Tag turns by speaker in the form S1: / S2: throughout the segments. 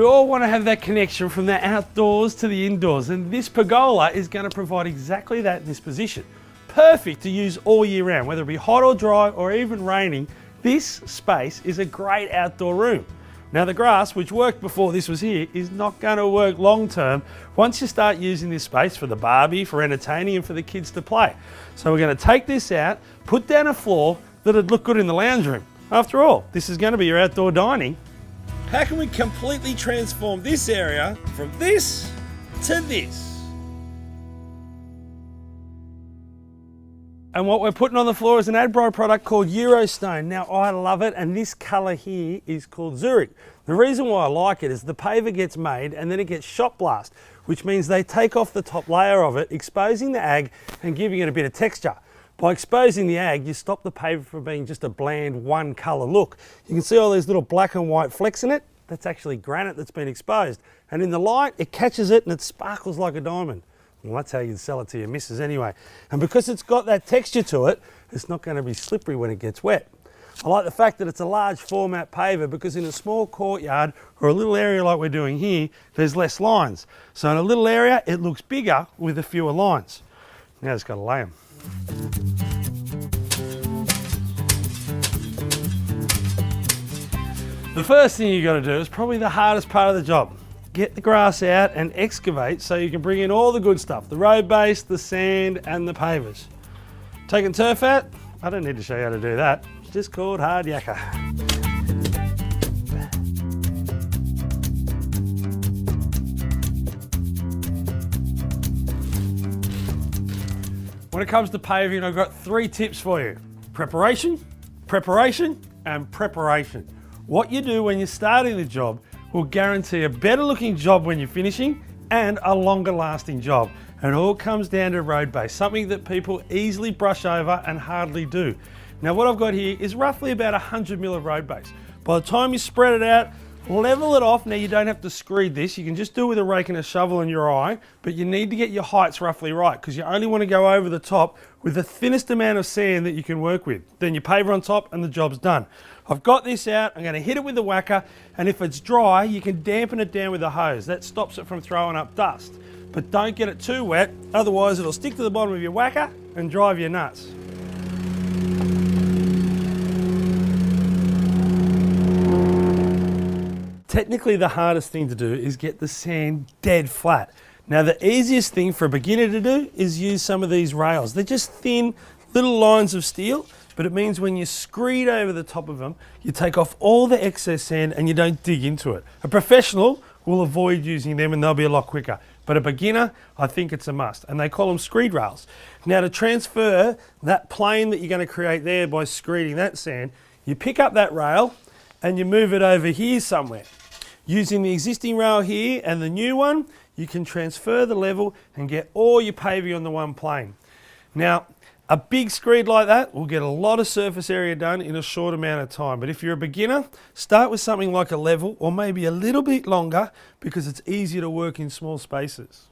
S1: We all want to have that connection from the outdoors to the indoors, and this pergola is going to provide exactly that in this position. Perfect to use all year round, whether it be hot or dry or even raining. This space is a great outdoor room. Now the grass, which worked before this was here, is not going to work long term once you start using this space for the barbie, for entertaining and for the kids to play. So we're going to take this out, put down a floor that'd look good in the lounge room. After all, this is going to be your outdoor dining. How can we completely transform this area from this to this? And what we're putting on the floor is an Adbri product called Euro Stone. Now I love it, and this colour here is called Zurich. The reason why I like it is the paver gets made and then it gets shot blast, which means they take off the top layer of it, exposing the ag and giving it a bit of texture. By exposing the ag, you stop the paver from being just a bland one colour look. You can see all these little black and white flecks in it. That's actually granite that's been exposed. And in the light, it catches it and it sparkles like a diamond. Well, that's how you'd sell it to your missus anyway. And because it's got that texture to it, it's not going to be slippery when it gets wet. I like the fact that it's a large format paver because in a small courtyard or a little area like we're doing here, there's less lines. So in a little area, it looks bigger with a fewer lines. Now it's got to lay them. The first thing you got to do is probably the hardest part of the job. Get the grass out and excavate so you can bring in all the good stuff, the road base, the sand and the pavers. Taking turf out? I don't need to show you how to do that. It's just called hard yakka. When it comes to paving, I've got 3 tips for you. Preparation, preparation and preparation. What you do when you're starting the job will guarantee a better looking job when you're finishing and a longer lasting job. And it all comes down to road base, something that people easily brush over and hardly do. Now what I've got here is roughly about 100 mil of road base. By the time you spread it out, level it off. Now you don't have to screed this, you can just do it with a rake and a shovel in your eye, but you need to get your heights roughly right because you only want to go over the top with the thinnest amount of sand that you can work with. Then you paver on top and the job's done. I've got this out, I'm going to hit it with the whacker, and if it's dry, you can dampen it down with a hose. That stops it from throwing up dust. But don't get it too wet, otherwise it'll stick to the bottom of your whacker and drive you nuts. Technically the hardest thing to do is get the sand dead flat. Now the easiest thing for a beginner to do is use some of these rails. They're just thin little lines of steel, but it means when you screed over the top of them, you take off all the excess sand and you don't dig into it. A professional will avoid using them and they'll be a lot quicker. But a beginner, I think it's a must. And they call them screed rails. Now to transfer that plane that you're going to create there by screeding that sand, you pick up that rail and you move it over here somewhere. Using the existing rail here and the new one, you can transfer the level and get all your paving on the one plane. Now, a big screed like that will get a lot of surface area done in a short amount of time. But if you're a beginner, start with something like a level or maybe a little bit longer because it's easier to work in small spaces.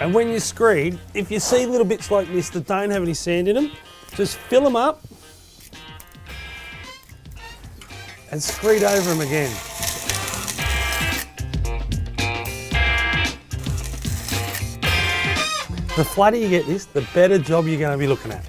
S1: And when you screed, if you see little bits like this that don't have any sand in them, just fill them up and screed over them again. The flatter you get this, the better job you're going to be looking at.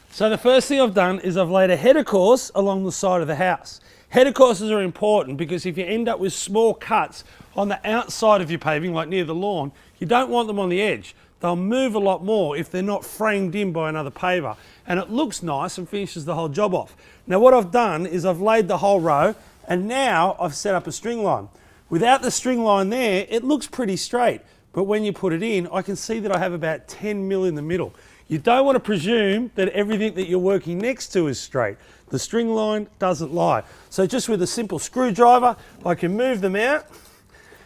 S1: So the first thing I've done is I've laid a header course along the side of the house. Header courses are important because if you end up with small cuts on the outside of your paving, like near the lawn, you don't want them on the edge. They'll move a lot more if they're not framed in by another paver. And it looks nice and finishes the whole job off. Now what I've done is I've laid the whole row and now I've set up a string line. Without the string line there, it looks pretty straight. But when you put it in, I can see that I have about 10 mil in the middle. You don't want to presume that everything that you're working next to is straight. The string line doesn't lie. So just with a simple screwdriver, I can move them out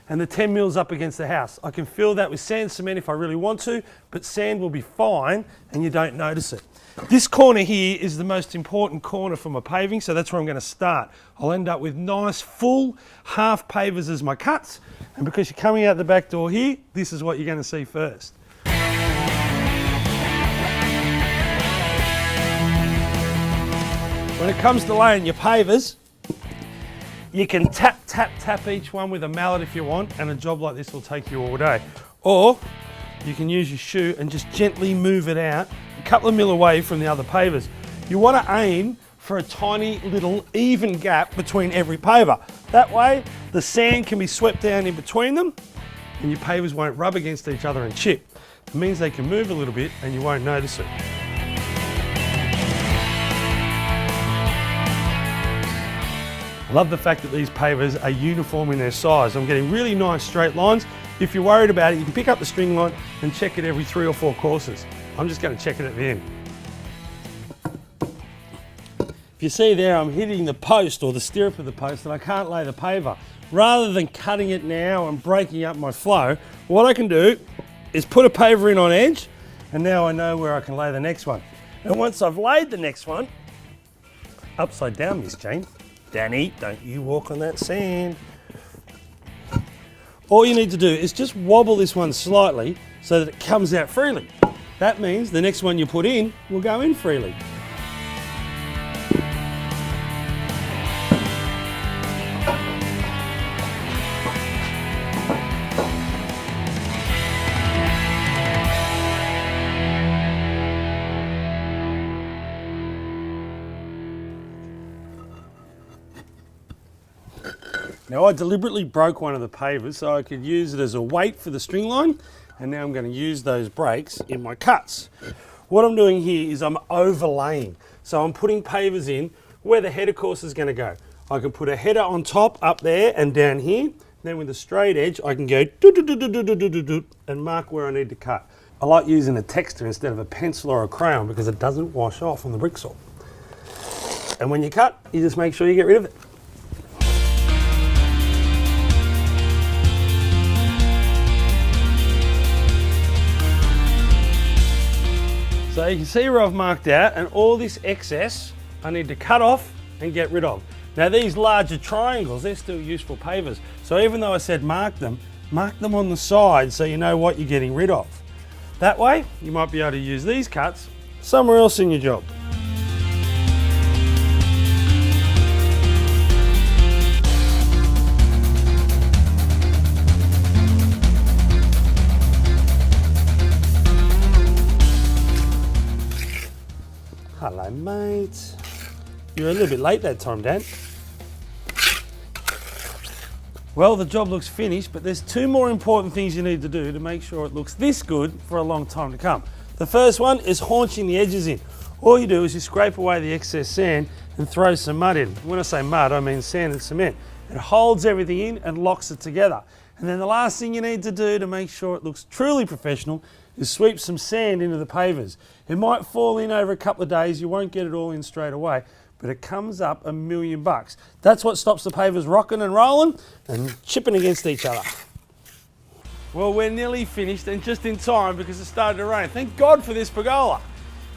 S1: and the 10 mils up against the house. I can fill that with sand cement if I really want to, but sand will be fine and you don't notice it. This corner here is the most important corner for my paving, so that's where I'm going to start. I'll end up with nice full half pavers as my cuts, and because you're coming out the back door here, this is what you're going to see first. When it comes to laying your pavers, you can tap, tap, tap each one with a mallet if you want, and a job like this will take you all day. Or you can use your shoe and just gently move it out a couple of mil away from the other pavers. You want to aim for a tiny little even gap between every paver. That way the sand can be swept down in between them and your pavers won't rub against each other and chip. It means they can move a little bit and you won't notice it. I love the fact that these pavers are uniform in their size. I'm getting really nice straight lines. If you're worried about it, you can pick up the string line and check it every 3 or 4 courses. I'm just going to check it at the end. If you see there, I'm hitting the post or the stirrup of the post and I can't lay the paver. Rather than cutting it now and breaking up my flow, what I can do is put a paver in on edge, and now I know where I can lay the next one. And once I've laid the next one, upside down, Miss Jane. Danny, don't you walk on that sand. All you need to do is just wobble this one slightly so that it comes out freely. That means the next one you put in will go in freely. Now I deliberately broke one of the pavers so I could use it as a weight for the string line, and now I'm going to use those breaks in my cuts. What I'm doing here is I'm overlaying. So I'm putting pavers in where the header course is going to go. I can put a header on top up there and down here. Then with a straight edge I can go and mark where I need to cut. I like using a texture instead of a pencil or a crayon because it doesn't wash off on the brick saw. And when you cut, you just make sure you get rid of it. So you can see where I've marked out, and all this excess I need to cut off and get rid of. Now these larger triangles, they're still useful pavers. So even though I said mark them on the side so you know what you're getting rid of. That way you might be able to use these cuts somewhere else in your job. Hello, mate. You're a little bit late that time, Dan. Well, the job looks finished, but there's 2 more important things you need to do to make sure it looks this good for a long time to come. The first one is haunching the edges in. All you do is you scrape away the excess sand and throw some mud in. When I say mud, I mean sand and cement. It holds everything in and locks it together. And then the last thing you need to do to make sure it looks truly professional is sweep some sand into the pavers. It might fall in over a couple of days, you won't get it all in straight away, but it comes up $1 million. That's what stops the pavers rocking and rolling and chipping against each other. Well, we're nearly finished and just in time because it started to rain. Thank God for this pergola.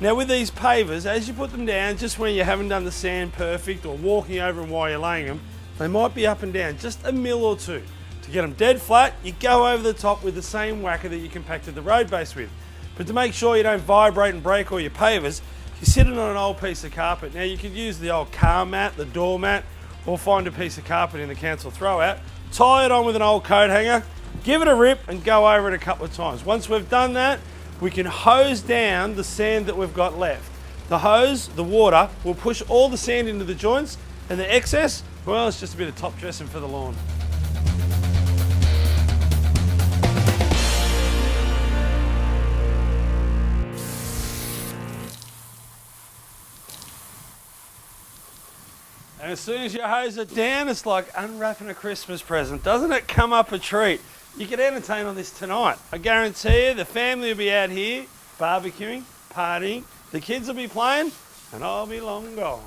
S1: Now with these pavers, as you put them down, just when you haven't done the sand perfect or walking over them while you're laying them, they might be up and down just a mil or two. To get them dead flat, you go over the top with the same whacker that you compacted the road base with. But to make sure you don't vibrate and break all your pavers, you sit it on an old piece of carpet. Now you could use the old car mat, the doormat, or find a piece of carpet in the council throwout, tie it on with an old coat hanger, give it a rip and go over it a couple of times. Once we've done that, we can hose down the sand that we've got left. The hose, the water, will push all the sand into the joints, and the excess, well, it's just a bit of top dressing for the lawn. And as soon as you hose it down, it's like unwrapping a Christmas present. Doesn't it come up a treat? You can entertain on this tonight. I guarantee you the family will be out here barbecuing, partying, the kids will be playing, and I'll be long gone.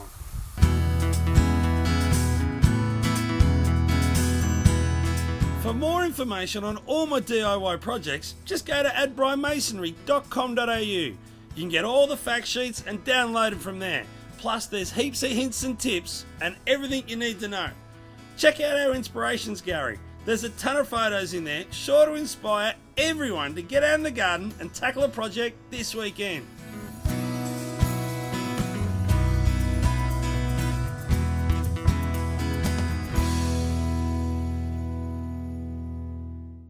S1: For more information on all my DIY projects, just go to adbrimasonry.com.au. You can get all the fact sheets and download them from there. Plus there's heaps of hints and tips and everything you need to know. Check out our inspirations gallery. There's a ton of photos in there, sure to inspire everyone to get out in the garden and tackle a project this weekend.